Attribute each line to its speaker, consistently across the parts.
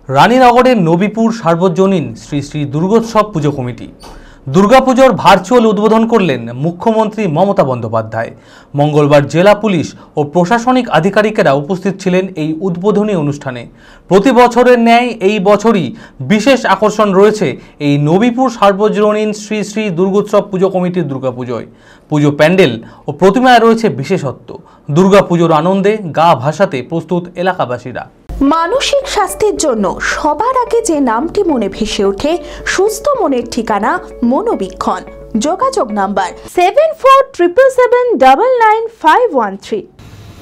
Speaker 1: রানীনগরের নবীপুর সার্বজনীন শ্রী শ্রী দুর্গোৎসব পুজো কমিটি দুর্গাপুজোর ভার্চুয়াল উদ্বোধন করলেন মুখ্যমন্ত্রী মমতা বন্দ্যোপাধ্যায়। মঙ্গলবার জেলা পুলিশ ও প্রশাসনিক আধিকারিকেরা উপস্থিত ছিলেন এই উদ্বোধনী অনুষ্ঠানে। প্রতি বছরের ন্যায় এই বছরই বিশেষ আকর্ষণ রয়েছে এই নবীপুর সার্বজনীন শ্রী শ্রী দুর্গোৎসব পুজো কমিটির দুর্গাপুজোয়। পুজো প্যান্ডেল ও প্রতিমায় রয়েছে বিশেষত্ব। দুর্গাপুজোর আনন্দে গা ভাসাতে প্রস্তুত এলাকাবাসীরা।
Speaker 2: মানসিক স্বাস্থ্যের জন্য সবার আগে যে নামটি মনে ভেসে ওঠে, সুস্থ মনের ঠিকানা মনোবীক্ষণ। যোগাযোগ নাম্বার 7477799513।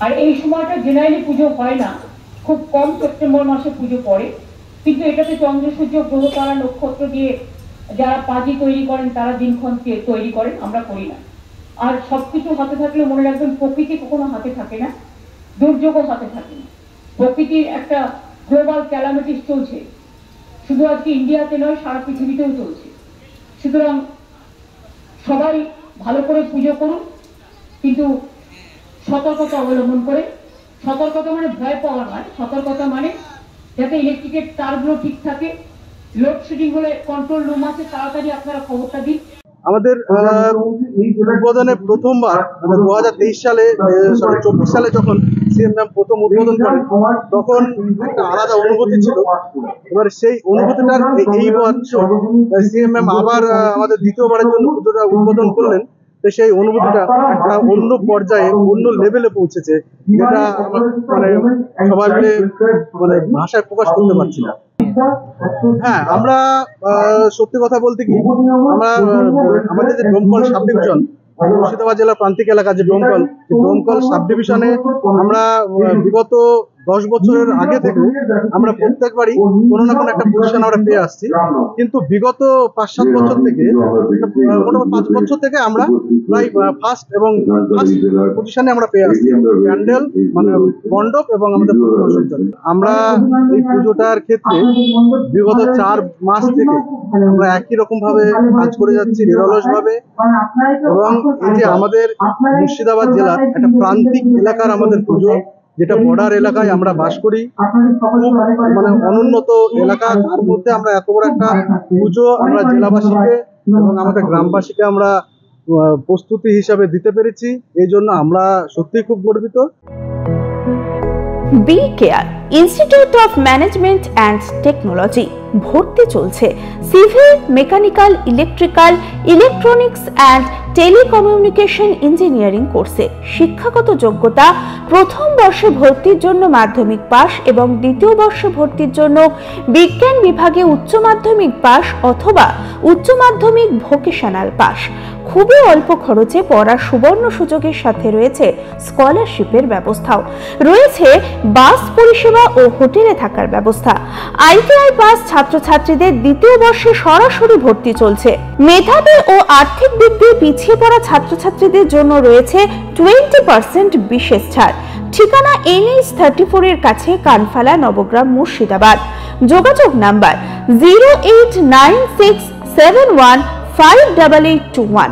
Speaker 3: আর এই সময়টা জেনারেলি পুজো হয় না, খুব কম সেপ্টেম্বর মাসে পুজো পড়ে, কিন্তু এটাতে চন্দ্র সূর্য গ্রহ তারা নক্ষত্র দিয়ে যারা পাজি তৈরি করেন তারা দিনক্ষণ তৈরি করেন, আমরা করি না। আর সবকিছু হাতে থাকলে মনে রাখবেন প্রকৃতি কখনো হাতে থাকে না, দুর্যোগও হাতে থাকে না। প্রকৃতির একটা গ্লোবাল ক্যালামিটিস চলছে, শুধু আজকে ইন্ডিয়াতে নয় সারা পৃথিবীতেও চলছে। সুতরাং সবাই ভালো করে পুজো করুন, কিন্তু সতর্কতা অবলম্বন করে। সতর্কতা মানে ভয় পাওয়া নয়, সতর্কতা মানে যাতে ইলেকট্রিকের তারগুলো ঠিক থাকে, লোডশেডিং হলে কন্ট্রোল রুম আছে, তাড়াতাড়ি আপনারা খবরটা দিন।
Speaker 4: আমাদের উদ্বোধনে প্রথমবার 2023 সালে 24 সালে যখন সিএম ম্যাম প্রথম উদ্বোধন করেন তখন একটা আলাদা অনুভূতি ছিল। এবার সেই অনুভূতিটার এই বছর সিএম ম্যাম আবার আমাদের দ্বিতীয়বারের জন্য পুজোটা উদ্বোধন করলেন। তো সেই অনুভূতিটা একটা অন্য পর্যায়ে, অন্য লেভেলে পৌঁছেছে, যেটা মানে সবাই মিলে মানে ভাষায় প্রকাশ করতে পারছি না। হ্যাঁ, আমরা সত্যি কথা বলতে কি, আমরা আমাদের যে ডোমকল সাব ডিভিশন, মুর্শিদাবাদ জেলার প্রান্তিক এলাকা যে ডোমকল সাব ডিভিশনে আমরা বিগত 10 বছরের আগে থেকে আমরা প্রত্যেকবারই কোনো না কোনো একটা পজিশন আমরা পেয়ে আসছি। কিন্তু বিগত 5-7 বছর থেকে, মোটামুটি 5 বছর থেকে আমরা প্রায় ফার্স্ট পজিশনে আমরা পেয়ে আসছি। প্যান্ডেল মানে মণ্ডপ এবং আমাদের আমরা এই পুজোটার ক্ষেত্রে বিগত 4 মাস থেকে আমরা একই রকম ভাবে কাজ করে যাচ্ছি নিরলস ভাবে। এবং এই যে আমাদের মুর্শিদাবাদ জেলার একটা প্রান্তিক এলাকার আমাদের পুজো, যেটা বর্ডার এলাকায় আমরা বাস করি, খুব মানে অনুন্নত এলাকা, তার মধ্যে আমরা এত বড় একটা পুজো আমরা জেলাবাসীকে এবং আমাদের গ্রামবাসীকে আমরা প্রস্তুতি হিসাবে দিতে পেরেছি। এই জন্য আমরা সত্যিই খুব গর্বিত।
Speaker 2: B care institute of management and technology ভর্তি চলছে civil, mechanical, electrical, electronics and telecommunication engineering কোর্সে। শিক্ষাগত যোগ্যতা: প্রথম বর্ষে ভর্তির জন্য মাধ্যমিক পাস এবং দ্বিতীয় বর্ষে ভর্তির জন্য বিজ্ঞান বিভাগে উচ্চ মাধ্যমিক পাস অথবা উচ্চ মাধ্যমিক ভোকেশনাল পাস। খুবই অল্প খরচে পড়ার সুবর্ণ সুযোগের সাথে রয়েছে স্কলারশিপের ব্যবস্থাও। রয়েছে বাস পরিষেবা ও হোটেলে থাকার ব্যবস্থা। আইটিআই পাস ছাত্রছাত্রীদের দ্বিতীয় বর্ষে সরাসরি ভর্তি চলছে। মেধাবী ও আর্থিক দিক দিয়ে পিছিয়ে পড়া ছাত্রছাত্রীদের জন্য রয়েছে 20% বিশেষ ছাড়। ঠিকানা NH 34 এর কাছে, কানফালা, নবগ্রাম, মুর্শিদাবাদ। যোগাযোগ নাম্বার 08967158821।